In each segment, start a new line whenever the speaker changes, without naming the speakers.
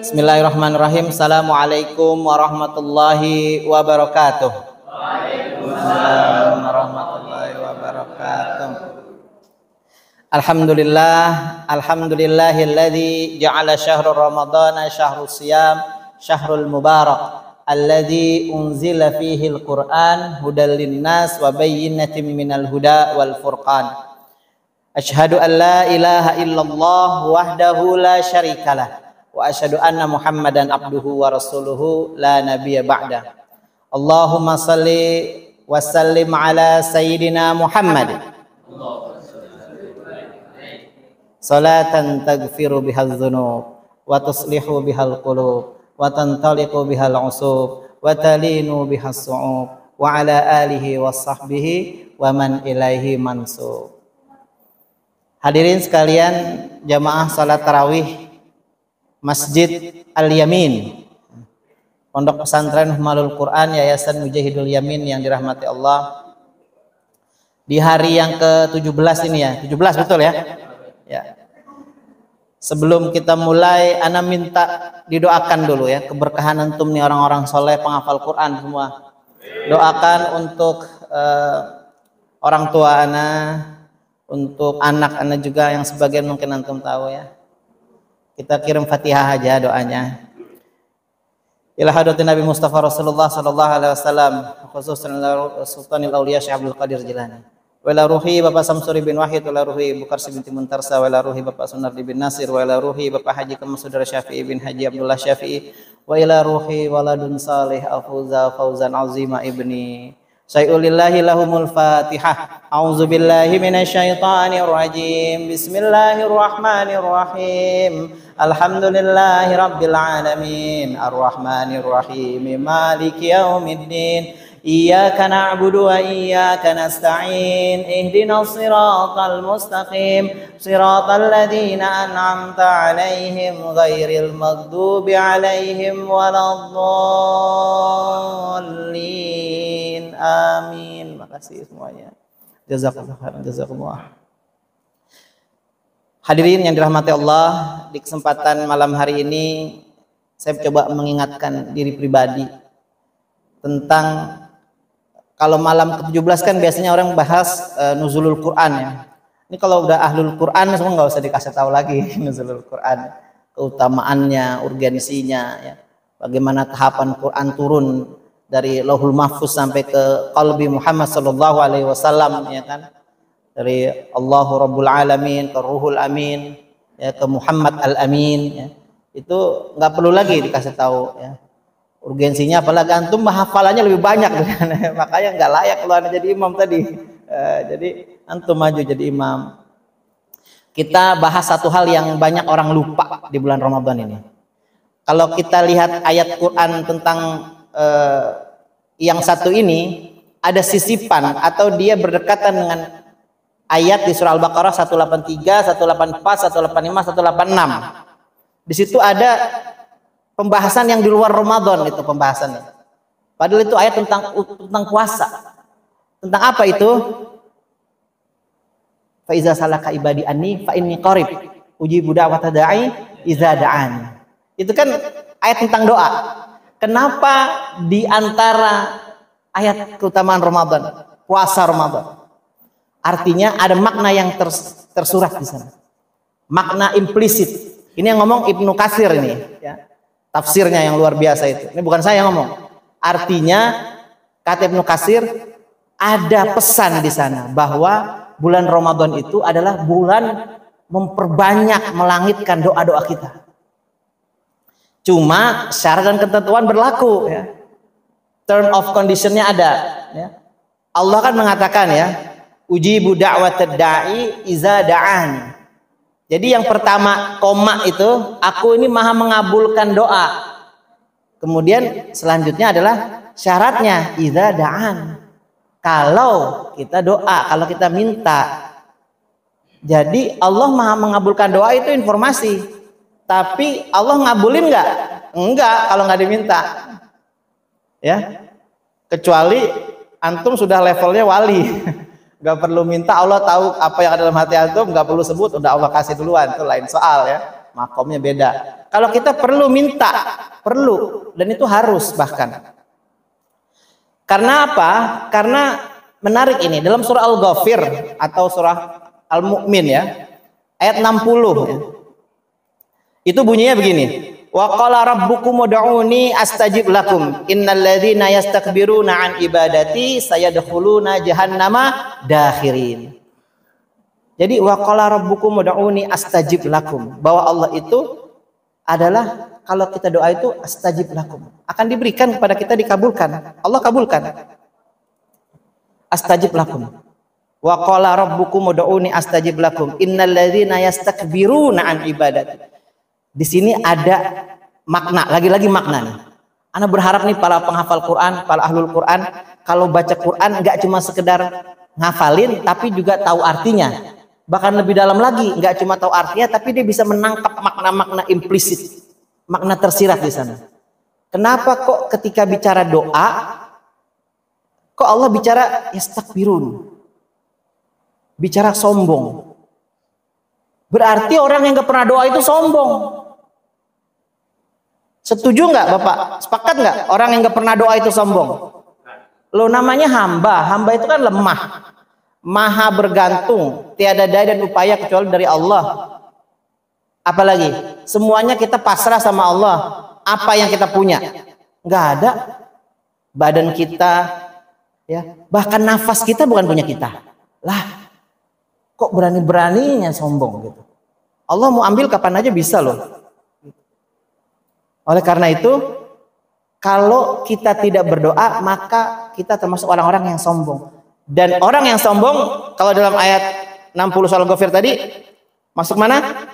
Bismillahirrahmanirrahim. Assalamualaikum warahmatullahi wabarakatuh. Waalaikumsalam warahmatullahi wabarakatuh. Alhamdulillahilladzi ja'ala syahrul ramadhana syahrus siyam syahrul mubarak alladzi unzila fihi al-Qur'an hudal linnas wa bayyinatin minal huda wal furqan. Asyhadu an la ilaha illallah wahdahu la syarikalah wa asyhadu anna Muhammadan abduhu wa rasuluhu la nabiyya ba'da. Allahumma salli wa sallim ala sayyidina Muhammad salatan taghfiru bihal dhunub wa tuslihu bihal qulub wa tantaliqu bihal usub wa talinu bihas su'ub wa ala alihi wa sahbihi wa man ilaihi mansub. Hadirin sekalian, jamaah salat tarawih Masjid Al-Yamin, Pondok Pesantren Humalul Quran Yayasan Mujahidul Yamin yang dirahmati Allah. Di hari yang ke-17 ini ya, 17 betul ya? Ya. Sebelum kita mulai, ana minta didoakan dulu ya, keberkahan antum nih orang-orang soleh penghafal Quran semua. Doakan untuk orang tua ana, untuk anak-anak juga yang sebagian mungkin antum tahu ya. Kita kirim Fatihah aja doanya. Ila hadratin Nabi Mustafa Rasulullah sallallahu alaihi wasallam, khususan Sultanul Auliya Syekh Abdul Qadir Jilani. Wa ila ruhi Bapak Samsuri bin Wahid, wa ila ruhi Bukarsi binti Muntarsa, wa ila ruhi Bapak Sunardi bin Nasir, wa ila ruhi Bapak Haji Kamal Saudara Syafi'i bin Haji Abdullah Syafi'i, wa ila ruhi waladun salih Al-Fawza Fauzan Azima ibni Sayulillahi lahumul Fatihah. A'udzubillahi minasyaitonir rajim. Bismillahirrahmanirrahim. Alhamdulillahi rabbil alamin. Arrahmanir rahim. Maliki yaumiddin. Iyyaka na'budu wa iyyaka nasta'in. Ihdinas siratal mustaqim. Siratal ladzina an'amta 'alaihim ghairil maghdubi 'alaihim waladdallin. Amin. Makasih semuanya. Jazakumullah. Hadirin yang dirahmati Allah, di kesempatan malam hari ini saya coba mengingatkan diri pribadi tentang kalau malam ke-17 kan biasanya orang bahas nuzulul Quran ya. Ini kalau udah ahlul Quran semua nggak usah dikasih tahu lagi nuzulul Quran, keutamaannya, urgensinya ya. Bagaimana tahapan Quran turun dari Lauhul Mahfuz sampai ke qalbi Muhammad sallallahu alaihi wasallam ya kan. Dari Allahu Rabbul Alamin ke Ruhul Amin ya, ke Muhammad Al-Amin ya. Itu nggak perlu lagi dikasih tahu ya. Urgensinya apalagi antum hafalannya lebih banyak makanya nggak layak kalau anda jadi imam tadi. Jadi antum maju jadi imam. Kita bahas satu hal yang banyak orang lupa di bulan Ramadan ini. Kalau kita lihat ayat Quran tentang yang satu ini, ada sisipan atau dia berdekatan dengan ayat di surah Al-Baqarah 183, 184, 185, 186. Di situ ada pembahasan yang di luar Ramadan itu pembahasannya. Padahal itu ayat tentang puasa. Tentang apa itu? Fa iza salaka ibadi anni fa inni qarib ujibu da'wata da'i iza da'an. Itu kan ayat tentang doa. Kenapa di antara ayat keutamaan Ramadan, puasa Ramadan? Artinya ada makna yang tersurat di sana. Makna implisit. Ini yang ngomong Ibnu Katsir ini ya. Tafsirnya yang luar biasa itu. Ini bukan saya yang ngomong. Artinya kata Ibnu Katsir ada pesan di sana bahwa bulan Ramadan itu adalah bulan memperbanyak melangitkan doa-doa kita. Cuma syarat dan ketentuan berlaku ya. Term of conditionnya ada ya. Allah kan mengatakan ya, ujibu da'watad da'i iza da'an. Jadi yang pertama koma itu, aku ini maha mengabulkan doa. Kemudian selanjutnya adalah syaratnya iza da'an. Kalau kita doa, kalau kita minta. Jadi Allah maha mengabulkan doa itu informasi. Tapi Allah ngabulin nggak? Enggak kalau nggak diminta. Ya, kecuali antum sudah levelnya wali. Gak perlu minta, Allah tahu apa yang ada dalam hati antum, gak perlu sebut, udah Allah kasih duluan, itu lain soal ya. makomnya beda. Kalau kita perlu minta, perlu, dan itu harus bahkan. Karena apa? Karena menarik ini dalam surah Al-Ghafir atau surah Al-Mu'min ya, ayat 60 ya. Itu bunyinya begini. Wa qala rabbukum ud'uni astajib lakum innal ladzina yastakbiruna an ibadati sayadkhuluna jahannama dakhirin. Jadi wa qala rabbukum ud'uni astajib lakum, bahwa Allah itu adalah kalau kita doa itu astajib lakum, akan diberikan kepada kita, dikabulkan. Allah kabulkan. Astajib lakum. Wa qala rabbukum ud'uni astajib lakum innal ladzina yastakbiruna an ibadati. Di sini ada makna, lagi-lagi makna nih. Ana berharap nih para penghafal Quran, para ahlul Quran, kalau baca Quran nggak cuma sekedar ngafalin, tapi juga tahu artinya. Bahkan lebih dalam lagi, nggak cuma tahu artinya, tapi dia bisa menangkap makna-makna implisit, makna tersirat di sana. Kenapa kok ketika bicara doa, kok Allah bicara yastakbirun, bicara sombong? Berarti orang yang nggak pernah doa itu sombong. Setuju nggak Bapak? Sepakat nggak orang yang nggak pernah doa itu sombong? Lo namanya hamba. Hamba itu kan lemah, maha bergantung, tiada daya dan upaya kecuali dari Allah. Apalagi semuanya kita pasrah sama Allah. Apa yang kita punya? Nggak ada. Badan kita, ya, bahkan nafas kita bukan punya kita. Lah, kok berani-beraninya sombong gitu? Allah mau ambil kapan aja bisa loh. Oleh karena itu, kalau kita tidak berdoa, maka kita termasuk orang-orang yang sombong. Dan orang yang sombong, kalau dalam ayat 60 surah Al-Ghafir tadi, masuk mana?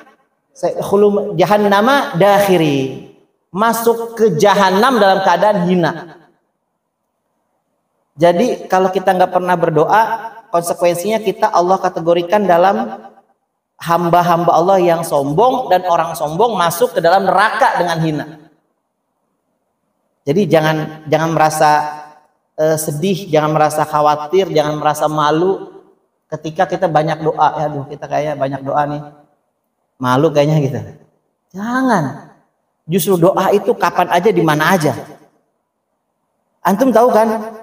Khulum jahannama dakhiri. Masuk ke jahanam dalam keadaan hina. Jadi kalau kita nggak pernah berdoa, konsekuensinya kita Allah kategorikan dalam hamba-hamba Allah yang sombong, dan orang sombong masuk ke dalam neraka dengan hina. Jadi jangan merasa sedih, jangan merasa khawatir, jangan merasa malu ketika kita banyak doa. Ya, aduh, kita kayaknya banyak doa nih, malu kayaknya gitu. Jangan. Justru doa itu kapan aja, di mana aja. Antum tahu kan,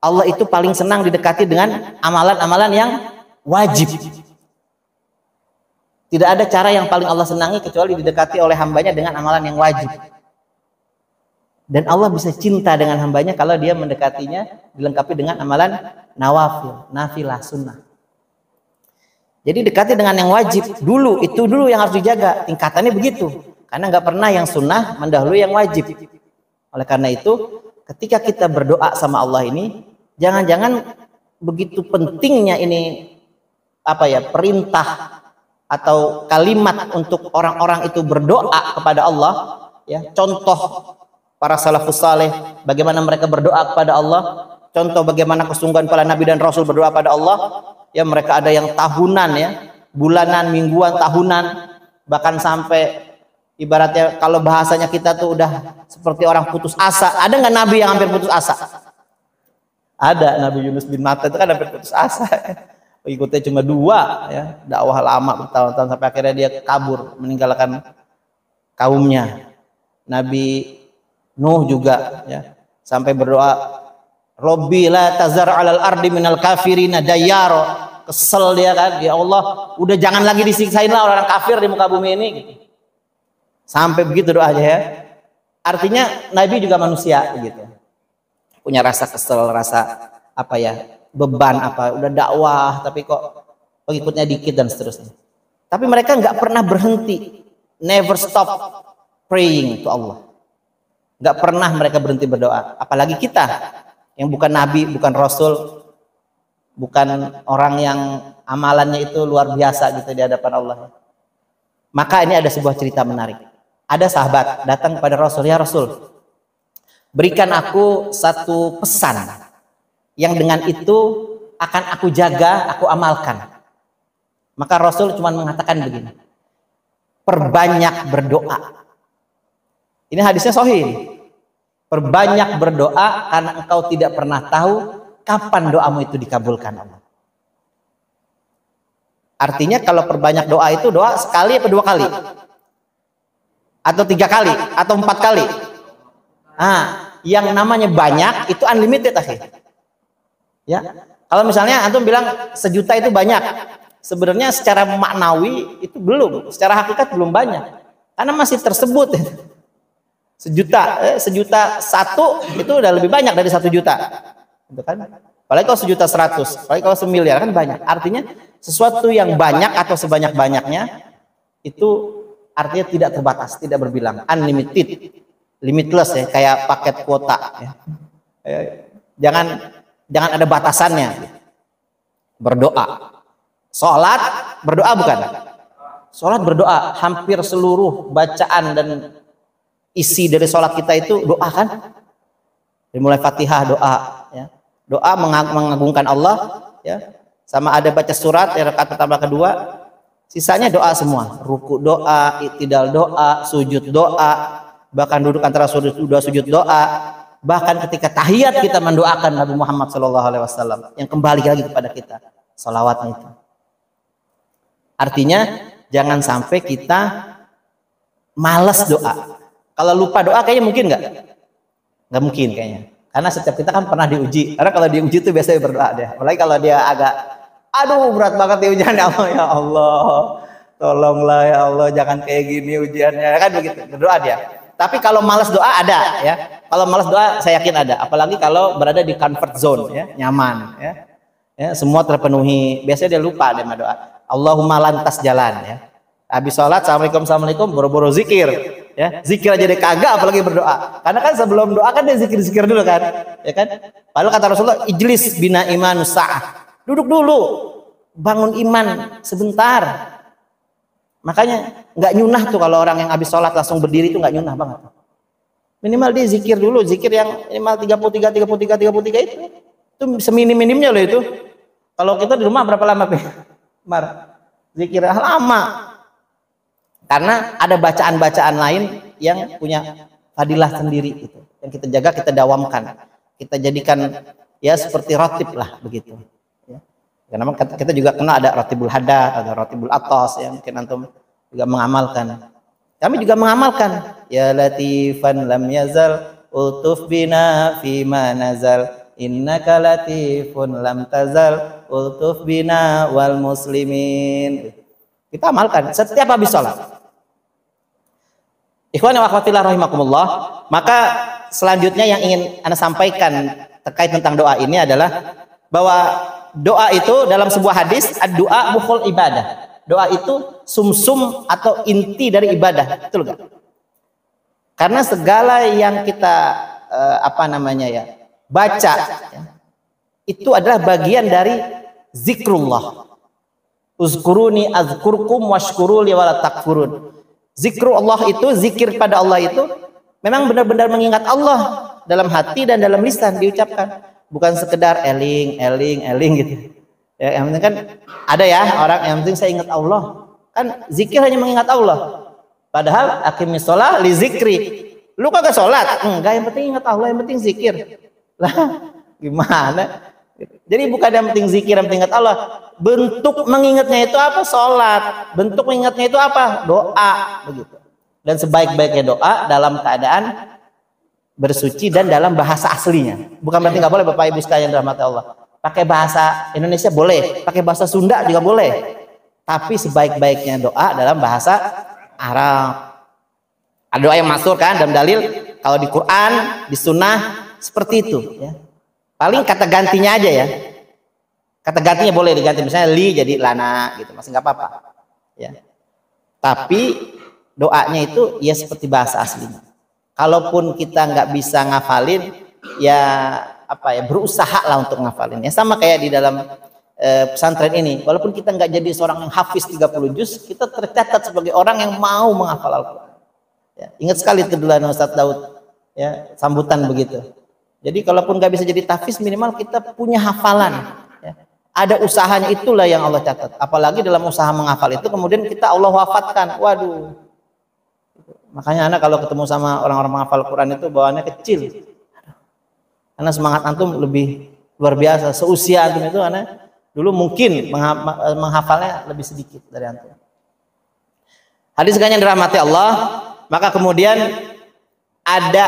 Allah itu paling senang didekati dengan amalan-amalan yang wajib. Tidak ada cara yang paling Allah senangi kecuali didekati oleh hambanya dengan amalan yang wajib. Dan Allah bisa cinta dengan hambanya kalau dia mendekatinya dilengkapi dengan amalan nawafil, nafilah, sunnah. Jadi dekati dengan yang wajib dulu, itu dulu yang harus dijaga. Tingkatannya begitu. Karena nggak pernah yang sunnah mendahului yang wajib. Oleh karena itu, ketika kita berdoa sama Allah ini, jangan-jangan begitu pentingnya ini perintah atau kalimat untuk orang-orang itu berdoa kepada Allah, ya. Contoh para salafus saleh, bagaimana mereka berdoa kepada Allah. Contoh bagaimana kesungguhan para nabi dan rasul berdoa pada Allah. Ya, mereka ada yang tahunan, ya, bulanan, mingguan, tahunan, bahkan sampai ibaratnya kalau bahasanya kita tuh udah seperti orang putus asa. Ada nggak nabi yang hampir putus asa? Ada, Nabi Yunus bin Matta itu kan hampir putus asa. Ikutnya cuma 2, ya, dakwah lama bertahun-tahun sampai akhirnya dia kabur meninggalkan kaumnya. Nabi Nuh juga, ya, sampai berdoa, Robbi la tazar alal ardi minal kafirina dayyaro. Kesel dia kan, ya Allah, udah jangan lagi disiksain lah orang kafir di muka bumi ini. Sampai begitu doanya, ya. Artinya Nabi juga manusia gitu. Punya rasa kesel, rasa beban udah dakwah tapi kok pengikutnya dikit dan seterusnya. Tapi mereka nggak pernah berhenti, never stop praying to Allah. Nggak pernah mereka berhenti berdoa. Apalagi kita yang bukan nabi, bukan rasul, bukan orang yang amalannya itu luar biasa gitu di hadapan Allah. Maka ini ada sebuah cerita menarik. Ada sahabat datang kepada Rasul, ya Rasul, berikan aku satu pesan yang dengan itu akan aku jaga, aku amalkan. Maka Rasul cuma mengatakan begini, perbanyak berdoa. Ini hadisnya sahih. Perbanyak berdoa karena engkau tidak pernah tahu kapan doamu itu dikabulkan Allah. Artinya kalau perbanyak doa itu doa sekali atau 2 kali? atau 3 kali atau 4 kali. Yang namanya banyak itu unlimited akhir. Ya, kalau misalnya antum bilang 1.000.000 itu banyak, sebenarnya secara maknawi itu belum, secara hakikat belum banyak, karena masih tersebut. 1.000.000 satu itu udah lebih banyak dari 1 juta, gitu kan? Apalagi kalau 1.100.000, apalagi kalau 1.000.000.000 kan banyak. Artinya sesuatu yang banyak atau sebanyak-banyaknya itu artinya tidak terbatas, tidak berbilang, unlimited, limitless ya, kayak paket kuota. Ya. Jangan ada batasannya. Berdoa, sholat berdoa bukan? Sholat berdoa, hampir seluruh bacaan dan isi dari sholat kita itu doa kan? Dimulai Fatihah doa, ya. Doa mengagungkan Allah, ya. Sama ada baca surat ya, rakaat pertama kedua, sisanya doa semua. Ruku doa, i'tidal doa, sujud doa, bahkan duduk antara sujud doa, bahkan ketika tahiyat kita mendoakan Nabi Muhammad SAW yang kembali lagi kepada kita, salawatnya itu. Artinya jangan sampai kita malas doa. Kalau lupa doa kayaknya mungkin nggak mungkin kayaknya. Karena setiap kita kan pernah diuji. Karena kalau diuji itu biasanya berdoa deh. Apalagi kalau dia agak, aduh berat banget nih ujiannya, ya Allah, tolonglah ya Allah, jangan kayak gini ujiannya, kan begitu. Berdoa dia. Tapi kalau malas doa ada, ya. Kalau malas doa saya yakin ada. Apalagi kalau berada di comfort zone, ya, nyaman, ya. Ya, semua terpenuhi. Biasanya dia lupa dia doa. Allahumma lantas jalan, ya. Habis sholat, assalamualaikum, boro-boro zikir, ya. Zikir aja dia kagak, apalagi berdoa. Karena kan sebelum doa kan dia zikir-zikir dulu kan, ya kan. Padahal kata Rasulullah, ijlis bina iman sa'ah. Duduk dulu, bangun iman sebentar. Makanya nggak nyunah tuh kalau orang yang habis sholat langsung berdiri itu nggak nyunah banget. Minimal dia zikir dulu, zikir yang minimal 33 itu seminim-minimnya loh itu. Kalau kita di rumah berapa lama, Mar? Zikir lama. Karena ada bacaan-bacaan lain yang punya fadilah sendiri itu. Yang kita jaga, kita dawamkan. Kita jadikan ya seperti rotib lah begitu. Ya. Karena kita juga kenal ada rotibul hadat, ada rotibul atos yang mungkin antum juga mengamalkan. Kami juga mengamalkan. Ya latifan lam yazal ultuf bina fima nazal innaka latifun lam tazal ultuf bina wal muslimin. Kita amalkan setiap habis sholat. Ikhwan wa akhwatillah rahimakumullah. Maka selanjutnya yang ingin Anda sampaikan terkait tentang doa ini adalah bahwa doa itu dalam sebuah hadis, ad-doa mukhul ibadah. Doa itu sumsum atau inti dari ibadah, betul gak? Karena segala yang kita baca ya, itu adalah bagian dari zikrullah. Uzkuruni azkurkum washkuruli wala takfurun. Zikrullah itu, zikir pada Allah itu memang benar-benar mengingat Allah dalam hati dan dalam lisan diucapkan, bukan sekedar eling gitu. Ya, yang penting kan ada ya orang yang penting saya ingat Allah. Kan zikir hanya mengingat Allah. Padahal aqimis shalah li zikri. Lu kagak sholat? Enggak, yang penting ingat Allah, yang penting zikir. Lah, gimana? Jadi bukan yang penting zikir, yang penting ingat Allah. Bentuk mengingatnya itu apa? Sholat. Bentuk mengingatnya itu apa? Doa, begitu. Dan sebaik-baiknya doa dalam keadaan bersuci dan dalam bahasa aslinya. Bukan berarti nggak boleh Bapak Ibu sekalian rahmat Allah. Pakai bahasa Indonesia boleh, pakai bahasa Sunda juga boleh. Tapi sebaik-baiknya doa dalam bahasa Arab. Ada doa yang masyhur kan dalam dalil, kalau di Quran, di Sunnah seperti itu. Ya. Paling kata gantinya aja ya. Kata gantinya boleh diganti, misalnya li jadi lana gitu, masih nggak apa-apa. Ya. Tapi doanya itu ya seperti bahasa aslinya. Kalaupun kita nggak bisa ngafalin, ya berusaha lah untuk ngafalin. Ya sama kayak di dalam pesantren ini. Walaupun kita nggak jadi seorang yang hafiz 30 juz, kita tercatat sebagai orang yang mau menghafal Al-Quran. Ya, ingat sekali keduluan Ustadz Daud, ya sambutan begitu. Jadi kalaupun nggak bisa jadi tahfiz, minimal kita punya hafalan. Ya. Ada usahanya, itulah yang Allah catat. Apalagi dalam usaha menghafal itu kemudian kita Allah wafatkan. Waduh. Makanya anak kalau ketemu sama orang-orang menghafal Quran itu bawaannya kecil. Karena semangat antum lebih luar biasa. Seusia antum itu anak dulu mungkin menghafalnya lebih sedikit dari antum. Hadis yang dirahmati Allah, Maka kemudian ada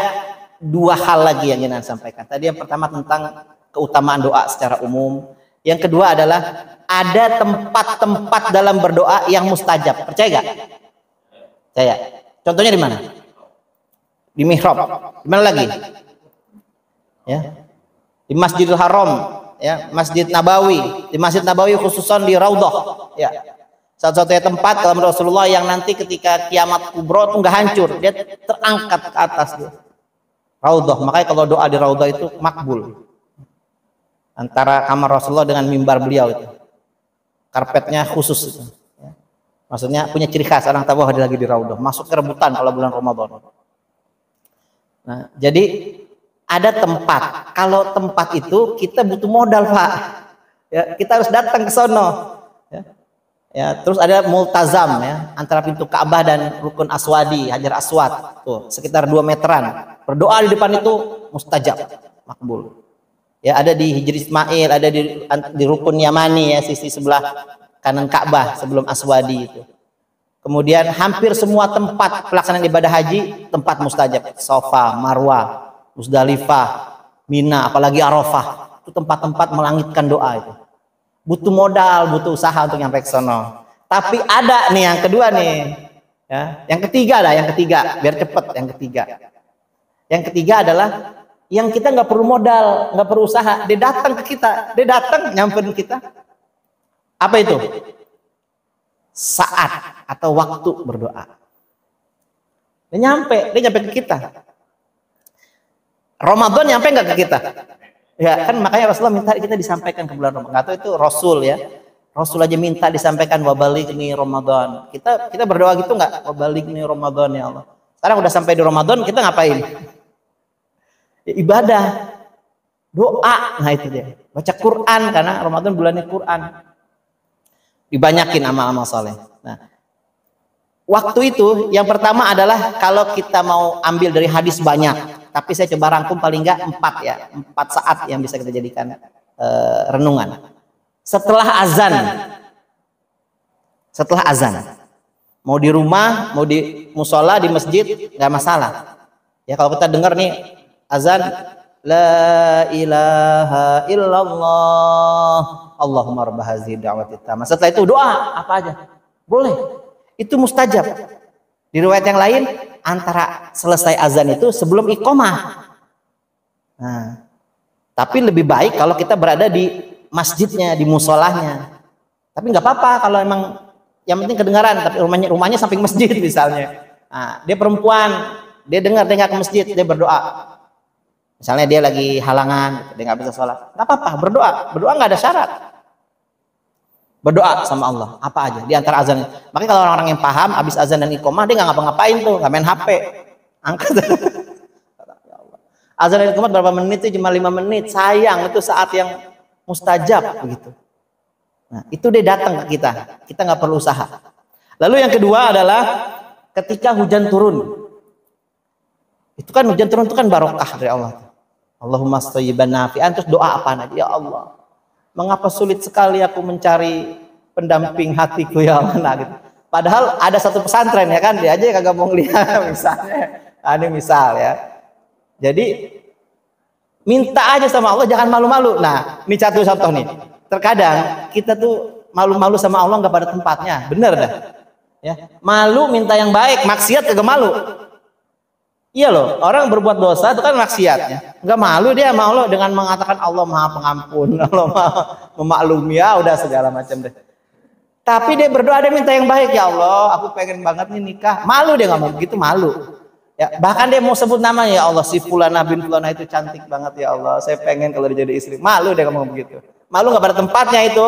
dua hal lagi yang ingin saya sampaikan. Tadi yang pertama tentang keutamaan doa secara umum. Yang kedua adalah ada tempat-tempat dalam berdoa yang mustajab. Percaya gak? Percaya. Contohnya di mana? Di mihrab. Di mana lagi? Ya. Di Masjidil Haram, ya, Masjid Nabawi. Di Masjid Nabawi khususan di Raudhah, ya. Satu-satunya tempat dalam Rasulullah yang nanti ketika kiamat kubro itu nggak hancur, dia terangkat ke atas dia. Raudhah. Makanya kalau doa di Raudhah itu makbul. Antara kamar Rasulullah dengan mimbar beliau itu. Karpetnya khusus itu. Ya. Maksudnya punya ciri khas, orang tahu bahwa dia lagi di Raudhah. Masuk ke rebutan kalau bulan Ramadan. Nah, jadi ada tempat. Kalau tempat itu kita butuh modal, Pak. Ya, kita harus datang ke sono. Ya. Ya, terus ada multazam ya, antara pintu Ka'bah dan rukun Aswadi, Hajar Aswad, tuh sekitar 2 meteran. Berdoa di depan itu mustajab, makbul. Ya, ada di Hijri Ismail, ada di rukun Yamani ya, sisi sebelah kanan Ka'bah sebelum Aswadi itu. Kemudian hampir semua tempat pelaksanaan ibadah haji tempat mustajab, Safa, Marwah, Musdalifah, Mina, apalagi Arafah, itu tempat-tempat melangitkan doa itu. Butuh modal, butuh usaha untuk nyampe ke sono. Tapi ada nih yang kedua nih, ya. Yang ketiga lah, yang ketiga, biar cepet. Yang ketiga adalah yang kita nggak perlu modal, nggak perlu usaha, dia datang ke kita, dia datang nyamperin kita. Apa itu? Saat atau waktu berdoa. Dia nyampe ke kita. Ramadan nyampe nggak ke kita? Ya kan, makanya Rasulullah minta kita disampaikan ke bulan Ramadan. Nggak tahu itu Rasul ya. Rasul aja minta disampaikan wabalighni Ramadan. Kita berdoa gitu nggak? Wabalighni Ramadan ya Allah. Sekarang udah sampai di Ramadan, kita ngapain? Ya, ibadah, doa. Nah itu dia. Baca Quran karena Ramadan bulannya Quran. Dibanyakin amal-amal saleh. Nah, waktu itu yang pertama adalah kalau kita mau ambil dari hadis banyak. Tapi saya coba rangkum paling enggak 4 saat yang bisa kita jadikan renungan. Setelah azan, mau di rumah, mau di musola, di masjid, nggak masalah. Ya kalau kita dengar nih azan, la ilaha illallah, Allahumma rabb hadzihi da'wati tammah. Setelah itu doa apa aja, boleh. Itu mustajab. Di riwayat yang lain, antara selesai azan itu sebelum iqomah. Nah, tapi lebih baik kalau kita berada di masjidnya, di musolahnya. Tapi nggak apa-apa kalau emang yang penting kedengaran. Tapi rumahnya samping masjid misalnya. Nah, dia perempuan, dia dengar, dia nggak ke masjid, dia berdoa. Misalnya dia lagi halangan, dia nggak bisa sholat. Nggak apa-apa, berdoa nggak ada syarat. Berdoa sama Allah, apa aja di antara azan. Makanya kalau orang-orang yang paham, habis azan dan iqomah dia nggak ngapa-ngapain tuh, nggak main HP, angkat. Azan dan iqomah berapa menit itu? Cuma 5 menit. Sayang, itu saat yang mustajab begitu. Nah, itu dia datang ke kita nggak perlu usaha. Lalu yang kedua adalah ketika hujan turun. Itu kan hujan turun itu kan barokah dari Allah. Allahumma shayyiban nafi'an. Terus doa apa nanti? Ya Allah, mengapa sulit sekali aku mencari pendamping hatiku ya Allah, nah, gitu. Padahal ada satu pesantren ya kan, dia aja kagak mau ngeliat misalnya. Ini misal ya. Jadi minta aja sama Allah, jangan malu-malu. Nah, ini satu contoh nih. Terkadang kita tuh malu-malu sama Allah nggak pada tempatnya, bener dah. Ya, malu minta yang baik, maksiat kagak malu. Iya loh, orang berbuat dosa itu kan maksiatnya. Enggak malu dia sama Allah dengan mengatakan Allah Maha Pengampun, Allah Maha Memaklumi, ya udah segala macam deh. Tapi dia berdoa, dia minta yang baik, ya Allah, aku pengen banget nih nikah. Malu dia ngomong begitu, malu. Ya, bahkan dia mau sebut namanya, ya Allah, si Fulana bin Fulana itu cantik banget ya Allah, saya pengen kalau dia jadi istri. Malu dia ngomong begitu. Malu nggak pada tempatnya itu.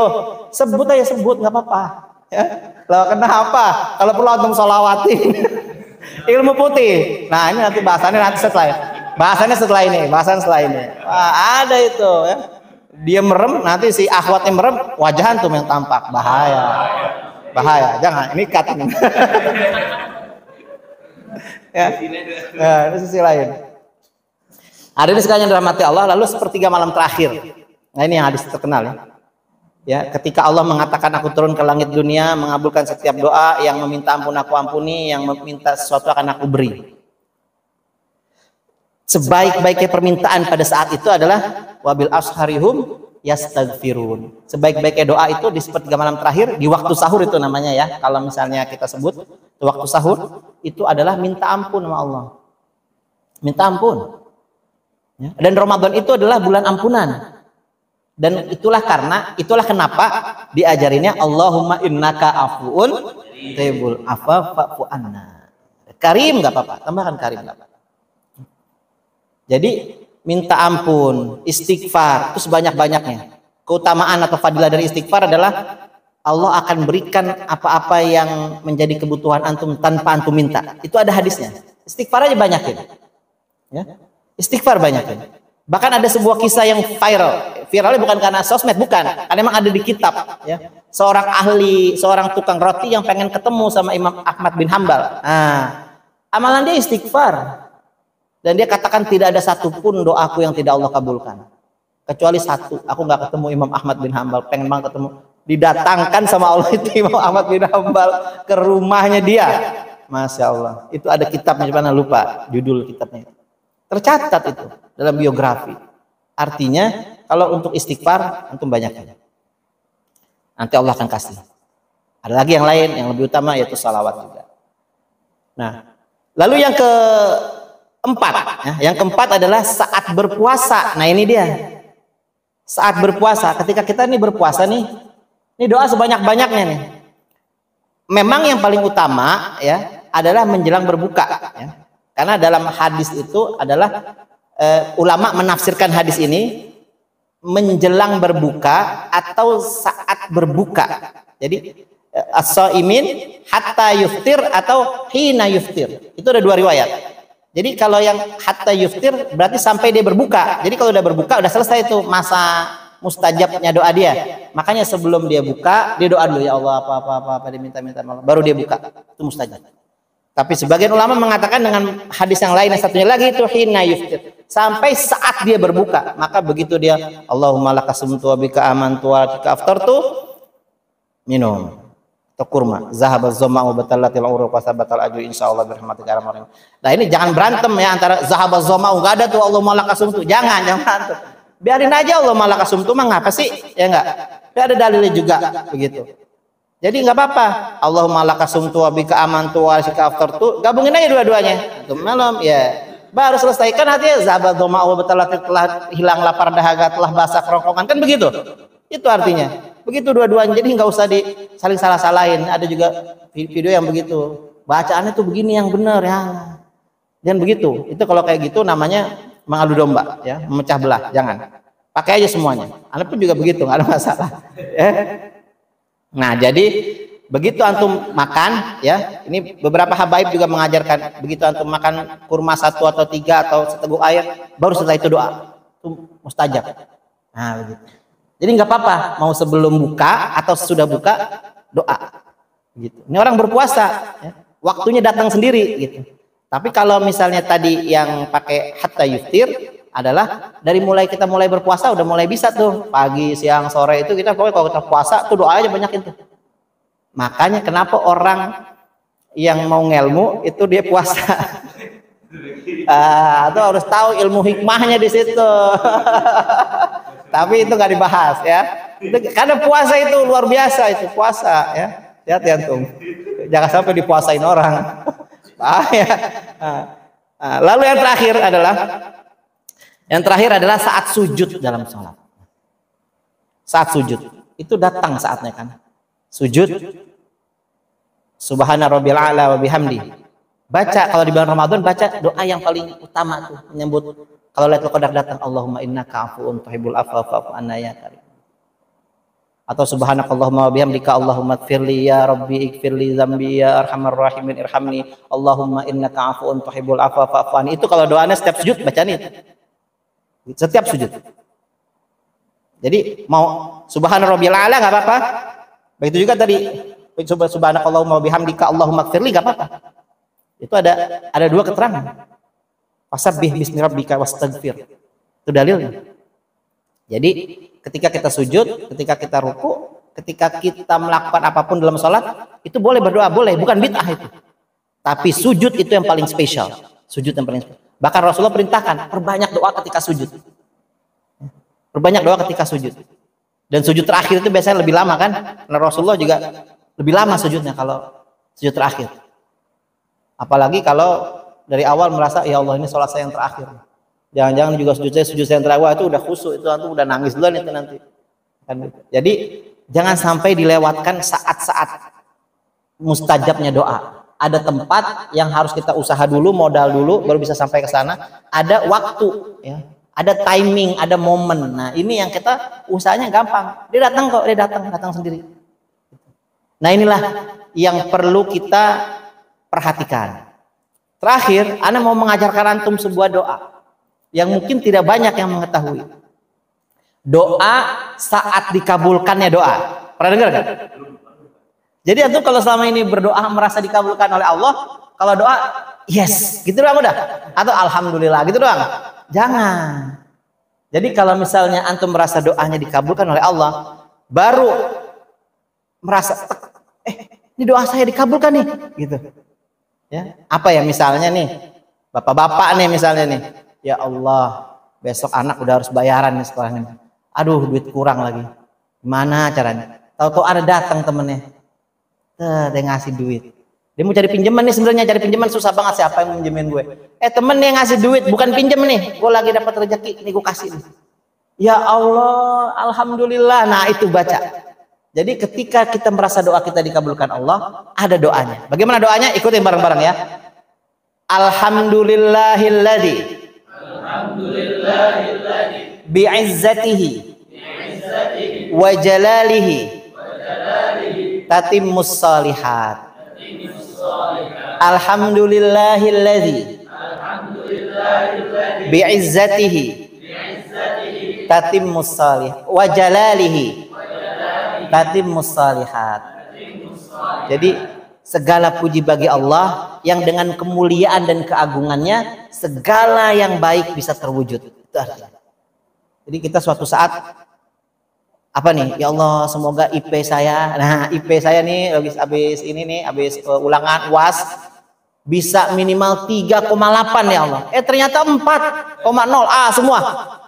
Sebut aja sebut, nggak apa-apa. Ya, lo kenapa? Kalau perlu antum sholawatin. Ilmu putih. Nah ini nanti bahasannya setelah ini. Wah, ada itu ya. Dia merem, nanti si akhwatnya merem, wajah antum yang tampak. Bahaya. Jangan, ini cut ini. Ya. Nah, ini sisi lain. Ada ini sekalian dirahmati Allah. Lalu sepertiga malam terakhir. Nah ini yang hadis terkenal ya. Ya, ketika Allah mengatakan aku turun ke langit dunia, mengabulkan setiap doa, yang meminta ampun aku ampuni, yang meminta sesuatu akan aku beri. Sebaik-baiknya permintaan pada saat itu adalah wabil asharihum yastaghfirun. Sebaik-baiknya doa itu di sepertiga malam terakhir, di waktu sahur itu namanya ya. Kalau misalnya kita sebut di waktu sahur itu adalah minta ampun sama Allah. Minta ampun. Ya. Dan Ramadan itu adalah bulan ampunan. Dan itulah kenapa diajarinnya Allahumma innaka afuun tuhibbul afwa fa'fu anna. Karim enggak apa-apa, tambahkan karim enggak apa-apa. Jadi minta ampun, istighfar itu sebanyak-banyaknya. Keutamaan atau fadilah dari istighfar adalah Allah akan berikan apa-apa yang menjadi kebutuhan antum tanpa antum minta. Itu ada hadisnya. Istighfar aja banyakin. Ya. Istighfar banyakin. Bahkan ada sebuah kisah yang viral. Viralnya bukan karena sosmed, bukan. Karena memang ada di kitab. Ya. Seorang ahli, seorang tukang roti yang pengen ketemu sama Imam Ahmad bin Hambal. Nah, amalan dia istighfar. Dan dia katakan tidak ada satupun doaku yang tidak Allah kabulkan. Kecuali satu, aku nggak ketemu Imam Ahmad bin Hambal. Pengen banget ketemu. Didatangkan sama Allah itu Imam Ahmad bin Hambal ke rumahnya dia. Masya Allah. Itu ada kitabnya, mana lupa judul kitabnya. Tercatat itu dalam biografi. Artinya kalau untuk istighfar antum banyaknya. Nanti Allah akan kasih. Ada lagi yang lain yang lebih utama yaitu salawat juga. Nah, lalu yang keempat, ya, yang keempat adalah saat berpuasa. Nah ini dia. Saat berpuasa, ketika kita nih berpuasa nih, ini doa sebanyak-banyaknya nih. Memang yang paling utama ya adalah menjelang berbuka. Ya. Karena dalam hadis itu adalah ulama menafsirkan hadis ini menjelang berbuka atau saat berbuka. Jadi as-shaimin hatta yuftir atau hina yuftir. Itu ada dua riwayat. Jadi kalau yang hatta yuftir berarti sampai dia berbuka. Jadi kalau udah berbuka udah selesai itu masa mustajabnya doa dia. Makanya sebelum dia buka, dia doa dulu, ya Allah apa diminta-minta baru dia buka. Itu mustajab. Tapi sebagian ulama mengatakan dengan hadis yang lain yang satunya lagi itu hina yuftir. Sampai saat dia berbuka, maka begitu dia Allahumma lakasumtu wa bika amantu wa bika aftartu minum atau kurma zahabaz zama'u batallatil urwa sabatal ajru insyaallah birahmatika arhamar. Nah ini jangan berantem ya antara zahabaz zama'u, enggak ada tuh Allahumma lakasumtu, jangan berantem. Biarin aja Allahumma lakasumtu mah ngapa sih? Ya enggak. Tidak ada dalilnya juga begitu. Jadi nggak apa-apa. Allahumma lakasumtu wa bika amantu wa bika aftartu, gabungin aja dua-duanya. Itu malam ya. Baru selesaikan hatinya zahabaz zama'u batallatil, telah hilang lapar dahaga, telah basah kerongkongan, kan begitu. Itu artinya. Begitu dua-duanya, jadi nggak usah saling salah-salahin. Ada juga video yang begitu, bacaannya tuh begini yang benar ya, dan begitu. Itu kalau kayak gitu namanya mengadu domba, ya, memecah belah. Jangan, pakai aja semuanya. Anda pun juga begitu, nggak ada masalah. Nah, jadi begitu antum makan, ya, ini beberapa habaib juga mengajarkan. Begitu antum makan kurma 1 atau 3 atau seteguk air, baru setelah itu doa, itu mustajab. Nah, begitu. Jadi nggak apa-apa, mau sebelum buka atau sudah buka doa. Gitu. Ini orang berpuasa, ya, waktunya datang sendiri. Gitu. Tapi kalau misalnya tadi yang pakai hatta yuftir adalah dari kita mulai berpuasa udah mulai bisa tuh pagi, siang, sore itu kita pokoknya kalau kita puasa tuh doa aja banyak itu. Makanya kenapa orang yang mau ngelmu itu dia puasa. Itu harus tahu ilmu hikmahnya di situ. Tapi itu nggak dibahas ya. Karena puasa itu luar biasa itu puasa ya. Hati-hati antum. Jangan sampai dipuasain orang. Bahaya. Lalu yang terakhir adalah saat sujud dalam sholat. Saat sujud itu datang saatnya kan. Sujud. Subhana rabbil a'la wa bihamdi. Baca kalau di bulan Ramadan baca doa yang paling utama tuh menyebut kalau Lailatul Qadar datang, Allahumma innaka afuwun tuhibbul afwa fa'fu anna ya karim. Atau subhanakallahumma wa bihamdika Allahumma ighfirli ya rabbi ighfirli dzambi ya arhamar rahimin irhamni Allahumma innaka afuwun tuhibbul afwa fa'fu anni. Itu kalau doanya setiap sujud bacaan itu. Setiap sujud. Jadi mau subhana rabbil a'la enggak apa-apa. Begitu juga tadi subhanakallahumma wa bihamdika Allahumma ighfirli enggak apa-apa. Itu ada dua keterangan. Fasabbih bismi rabbika wastaghfir. Itu dalilnya. Jadi ketika kita sujud, ketika kita ruku, ketika kita melakukan apapun dalam sholat, itu boleh berdoa, boleh, bukan bid'ah itu. Tapi sujud itu yang paling spesial. Sujud yang paling spesial. Bahkan Rasulullah perintahkan, perbanyak doa ketika sujud. Perbanyak doa ketika sujud. Dan sujud terakhir itu biasanya lebih lama kan? Karena Rasulullah juga lebih lama sujudnya kalau sujud terakhir. Apalagi kalau dari awal merasa, ya Allah ini sholat saya yang terakhir. Jangan-jangan juga sujud saya yang terakhir. Wah, itu udah khusyuk, itu udah nangis duluan itu nanti. Jadi jangan sampai dilewatkan saat-saat mustajabnya doa. Ada tempat yang harus kita usaha dulu, modal dulu, baru bisa sampai ke sana. Ada waktu, ya. Ada timing, ada momen. Nah ini yang kita usahanya gampang. Dia datang kok, dia datang sendiri. Nah inilah yang perlu kita perhatikan. Terakhir, ana mau mengajarkan antum sebuah doa yang mungkin tidak banyak yang mengetahui. Doa saat dikabulkannya doa. Pernah dengar kan? Jadi antum kalau selama ini berdoa merasa dikabulkan oleh Allah, kalau doa yes, gitu doang udah. Atau alhamdulillah gitu doang. Jangan. Jadi kalau misalnya antum merasa doanya dikabulkan oleh Allah, baru merasa ini doa saya dikabulkan nih, gitu. Ya, apa ya misalnya nih, bapak-bapak nih misalnya nih, ya Allah, besok anak udah harus bayaran nih sekolahnya. Aduh, duit kurang lagi. Gimana caranya? Tahu-tahu ada datang temennya. Dia ngasih duit. Dia mau cari pinjaman nih, sebenarnya cari pinjaman susah banget, siapa yang minjemin gue? Temen yang ngasih duit, bukan pinjem nih. Gue lagi dapat rezeki, nih gue kasih nih. Ya Allah, alhamdulillah. Nah, itu baca. Jadi ketika kita merasa doa kita dikabulkan Allah, ada doanya. Bagaimana doanya? Ikutin bareng-bareng ya. Alhamdulillahilladzi bi'izzatihi wa jalalihi tatimmus shalihat. Alhamdulillahilladzi bi'izzatihi tatimmus shalihat wa jalalihi tatimmus shalihat. Jadi segala puji bagi Allah yang dengan kemuliaan dan keagungannya segala yang baik bisa terwujud. Itu artinya. Jadi kita suatu saat apa nih? Ya Allah, semoga IP saya, nah IP saya nih habis ini nih, habis ulangan UAS bisa minimal 3,8 ya Allah. Ternyata 4,0 semua.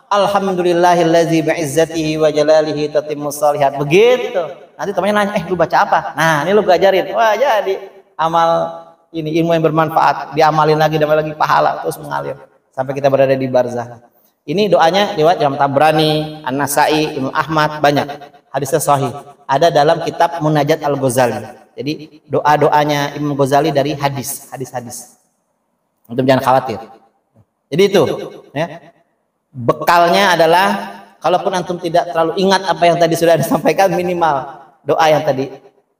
Alhamdulillahilladzi bi'izzatihi wa jalalihi tatimmus shalihat. Begitu. Nanti temannya nanya, lu baca apa? Nah, ini lu gajarin. Wah, jadi amal ini ilmu yang bermanfaat, diamalin lagi pahala terus mengalir sampai kita berada di barzah. Ini doanya riwayat Imam Tabrani, An-Nasa'i, Imam Ahmad, banyak. Hadisnya sahih. Ada dalam kitab Munajat Al-Ghazali. Jadi doa-doanya Imam Ghazali dari hadis-hadis. Antum jangan khawatir. Jadi itu, ya. Bekalnya adalah kalaupun antum tidak terlalu ingat apa yang tadi sudah disampaikan, minimal doa yang tadi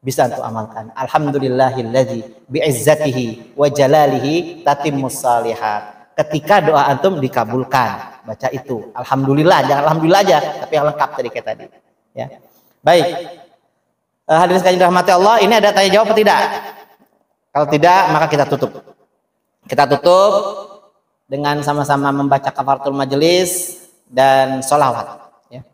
bisa antum amalkan. Alhamdulillahilladzi bi'izzatihi wa jalalihi tatimmus shalihat. Ketika doa antum dikabulkan, baca itu. Alhamdulillah, jangan alhamdulillah aja, tapi yang lengkap tadi kayak tadi. Ya. Baik. Hadirin sekalian dirahmati Allah, ini ada tanya jawab atau tidak? Kalau tidak, maka kita tutup. Kita tutup dengan sama-sama membaca kafaratul majelis dan sholawat. Ya.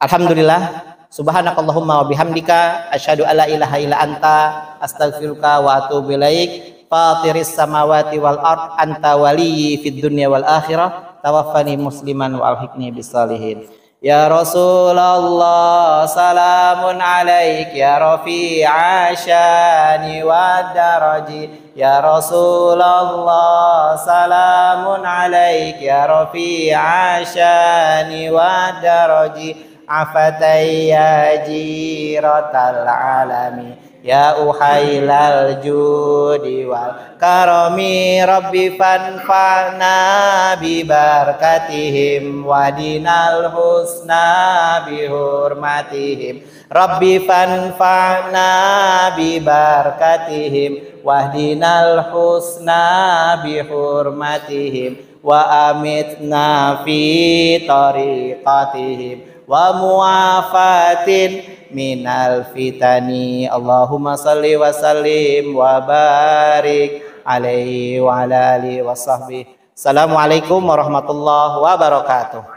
Alhamdulillah, subhanakallahumma wa bihamdika, asyhadu alla ilaha illa anta, astaghfiruka wa atubu ilaik. Fatiris samawati wal ard, anta waliyyi fid dunya wal akhirah, tawaffani musliman wa alhiqni bis salihin. Ya Rasulullah, salamun alaik ya rafi'a syani wa daraji. Ya Rasulullah, salamun alaik ya rafi'a syani wa daraji. Afatayya jiratal alami, ya uhailal judi wal karami, rabbi fanfa'na bi barakatihim wadinal husna bi hurmatihim. Rabbi fanfa'na bi barakatihim wahdinal husna bi hurmatihim wa amitna fi tariqatihim wa muafatin minal fitani. Allahumma salli wa sallim wa barik alaihi wa ala alihi wa sahbihi. Assalamualaikum warahmatullahi wabarakatuh.